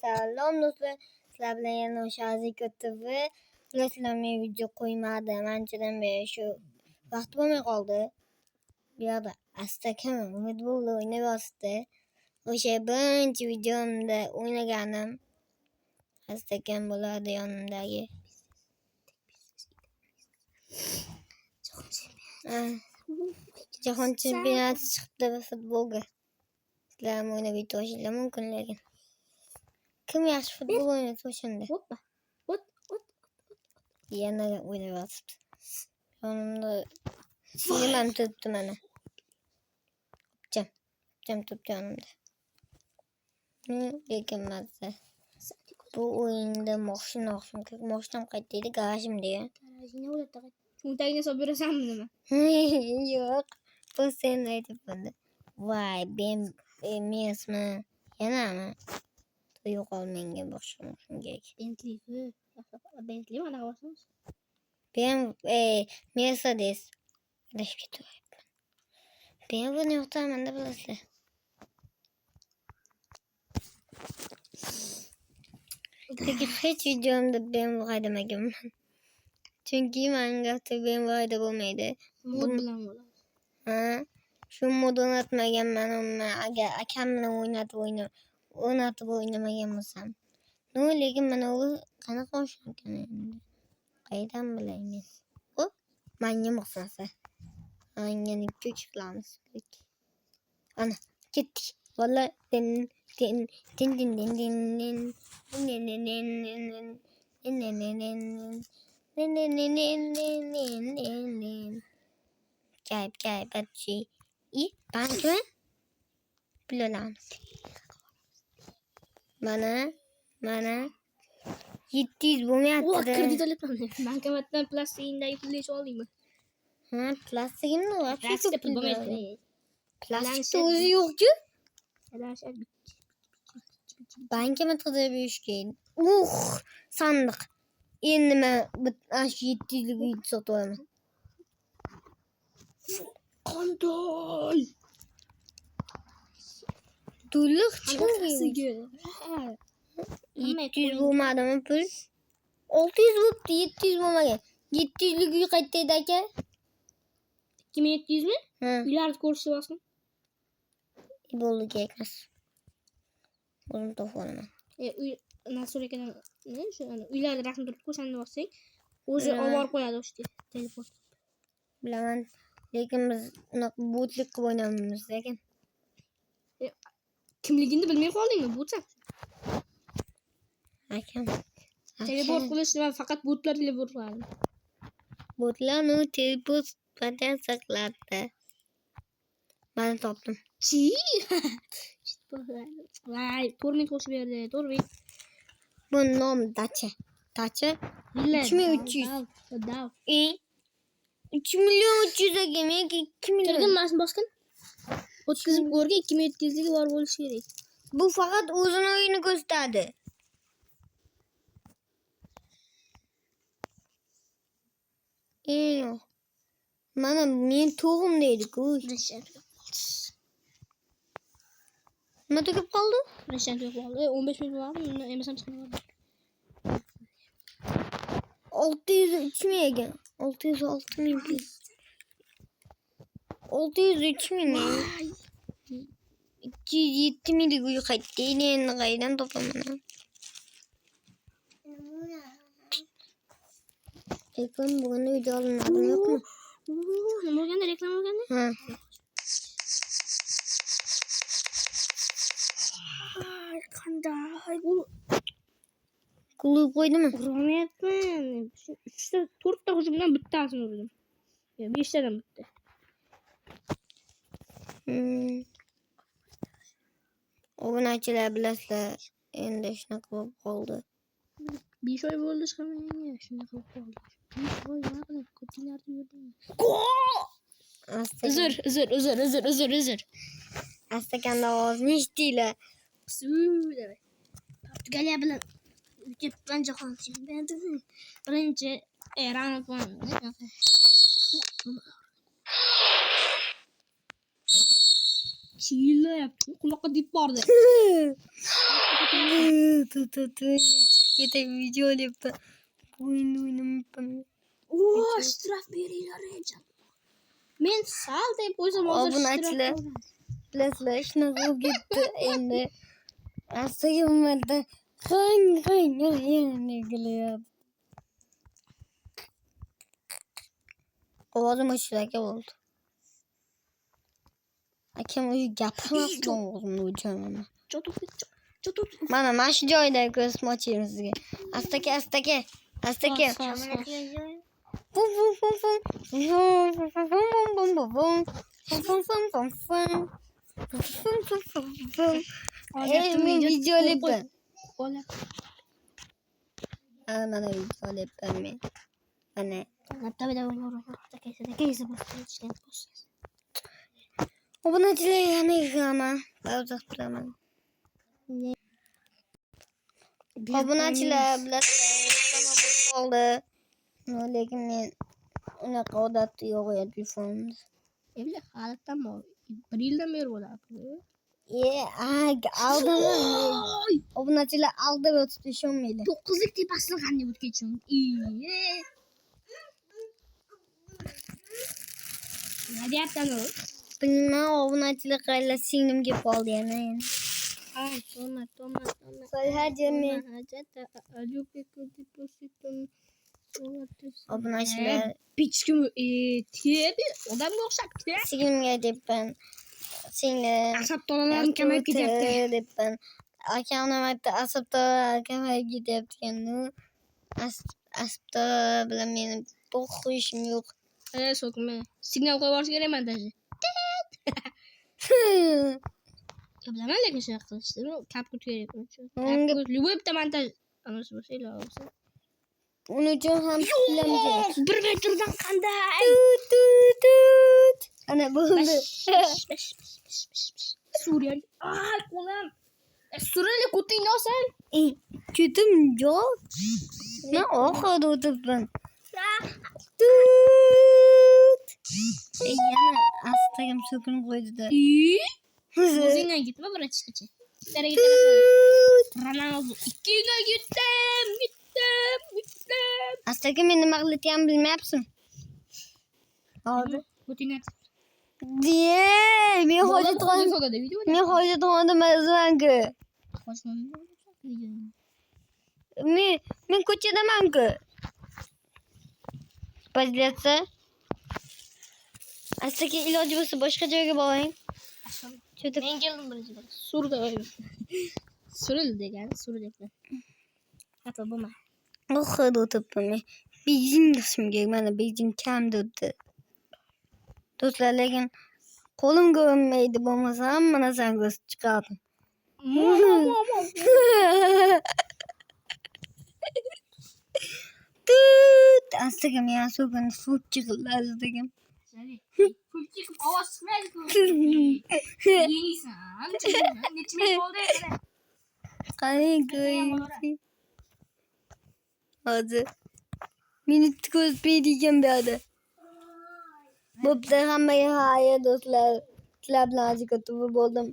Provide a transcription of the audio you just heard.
Salom do'stlar, sizlar bilan yana o'sha Azika TV. Bilasizlar, men video qo'ymadim. Anchadan beri shu vaqt bo'lmay qoldi. Bu yoqda asta-kam futbol o'ynayapti. O'sha birinchi videomda o'ynaganim asta-kam bo'lardi yonimdagi. Jahon chempionati chiqdi futbolga. Sizlar ham o'ynab yuborishinglar mumkin lekin. Kim yaxshi futbol o'ynasa o'shanda. Yana o'ynayapti. Yonimda singlim turibdi mana. Opcham turibdi yonimda. Lekin mazza. Bu o'yinda mashinam qaytdi, garajim degan. Garajingni o'ylab taqay. Cho'ntagini solib berasanmi nima? Yo'q. Bu sen aytibdi. Voy, mesmi? Yanami? Yo'qol menga boshqa kerak. Bentley mana qilasiz? Mercedes. Adashib ketyapman. Ben buni yoqtiraman deb bilasizlar. Lekin hech videomda ben haydamaganman. Chunki menga ben hayda bo'lmaydi. Mod bilan bo'ladi. Ha? Shu mod o'rnatmaganman. Agar akam bilan o'ynatib o'ynamagan bo'lsam. Lekin mana u qanaqa mashina ekan endi? Qaydan bilayman? O, menga maqsasa. Menga kuch qilamiz. Ana, ketdik. Vallahi Gayb batçı. İyi, bank mı? Bilolamiz. Mana 700 bo'lmayapti. Kredit olyapman. Bankomatdan plastikdagi pulni olaymi? Ha, plastigim var. Plastikda pul bo'lmaydi. Plastikda o'zi yo'q-ku. Bankomatda berishgan. Sandiq. Endi men 700 lik sotib olaman. Qanday? To'liq chiqasiga. 700 bo'lmadimi pul? 600 bo'libdi, 700 bo'lmagan. 700 lik uy qaytdi aka. 2700 mi? Uylarni ko'rsatib Bo'ldi kerakmas. O'zim topib olaman. Nasıl ekan? Ne şu uylarda rasm turib ko'rsatib olsak, o'zi olib qo'yadi o'sha telefon. Bilaman, lekin biz unaqa botlik qilib o'ynaymiz lekin. Kimligini bilmay qoldingmi botsa? Akam. Teleport qilishni faqat botlar teleport qiladi. Botlarni teleport qilib saqladi. Men topdim. Vay, Torment qo'shib berdi. Torment. Bu nom Dacha. 3300. 3 milyon 300 ga menga 2 milyon. Kirdim men bosqin. O'tkazib ko'rga 2700 ligi bor bo'lishi kerak. Bu faqat o'zini o'yini ko'rsatadi. Mana men to'g'im deydi-ku. Nima tugib qoldi? 15 minut var mı? Emasam chiqadi. 603 mi ekan? 606 ming. 603 ming. 207 ming uy qaytdi. Endi qaydan topaman? Lekin bugun video olinadi yo'qmi? Nima bo'lganda reklama bo'lganda? Ha. Qanday? Klub qo'ydimi? Urmayapman. 4 ta hujumdan bittasini urdim. 5 tadan bitta. Obunachilar bilasizlar, endi shunaqa bo'lib qoldi. 5 oy bo'ldi chiqamanga, shunaqa bo'lib qoldi. 5 oy nima qilib ko'tinglarni yurdim. Uzr. Asta-kanda ovozni eshitdinglar. Portugaliya bilan o'tgan jahon chempionati birinchi raund Chile quloqqa deb bordi. Ketek video yaptı. Bu oyunu oynamayı. Oo, straf beringlar ekan. Men sal deb o'zim hozir Obuna açılı. Lesler şunu gitti endi. Aslında bunlarda hangi yerine geliyor. Ovazım açılaka oldu. Akem uyu gapirmasdan o'zimni o'chiraman. Mana shu joyda ko'rsatib ochaymi sizga. Astaka. Bum bum bum bum. Bum bum bum bum. Men video qilyapman. Mana video qilyapman men. Mana obunachilar yana yig'aman. Ba'zan turaman. Obunachilar bilasizlar qoldi. Lekin men unaqa odati yo'q edi telefonimda. Evli holatdanmi? 1 yildan beri bo'lyapti. Aldaman. Obunachilar aldab o'tib ishonmaydi. 9lik tepasini qanday o'tib ketishim? Nima deyapsan u? Bilmem obunachilar qayla singlimga qoldi yana. Ay, toma. Hajat men obunachilar Bichkim tebi odamga o'xshab ketadi. singlimga debman. Singlim Asab tolalari kamayib ketyapti. debman. Akamning aytdi asab tolalari kamayib ketyapti ekan. Asab bilan meni bu ishim yo'q. So'kma. Signal qo'yib yuborish kerakman даже. Bilaman lekin shunaqa qilishni. Kapkut kerakman. Kapkut любой bitta montaj anasi bo'lsa ilova. Uning uchun ham film kerak. 1 metrdan qanday? Tut. Ana bo'ldi. Suriya. Ay, qo'lim. Suriyalik kutingni olsang. Kutim yo'q. Men oxirida o'tiribman. Tut. Yana astagim so'kinib qo'ydi-da. O'zingdan gitma bir chiqacha. Ronaldo 2 ga gitdim. Astagim men nima qilayotganimni bilmayapsan. Hozir. Kutingni Diye, men hojatxonada mazmanku. Men ko'chadamanku. Bajlatsa. Astaga iloji bo'lsa boshqa joyga boring. Men keldim birinchi bor. Surda. Suril degan, sur debman. Xato bo'lma. Oxirida o'tiribman men. Benzin qilishim kerak. Mana benzin kam o'tdi. Do'stlar, lekin qo'lim ko'rinmaydi, bo'lmasa hamma narsani ko'rsatib chiqardim. Tut. Astagim yana so'kin suv chiqildi astagim. Pul chiqib ovoz chiqmaydi-ku. Yeysan. Necha minut bo'ldi? Qarang. Hozir. Minut ko'rsatmaydi ekan bu yerda. Bo'pti, hammaga hayır do'stlar. Sizlar bilan juda ko'p bo'ldim.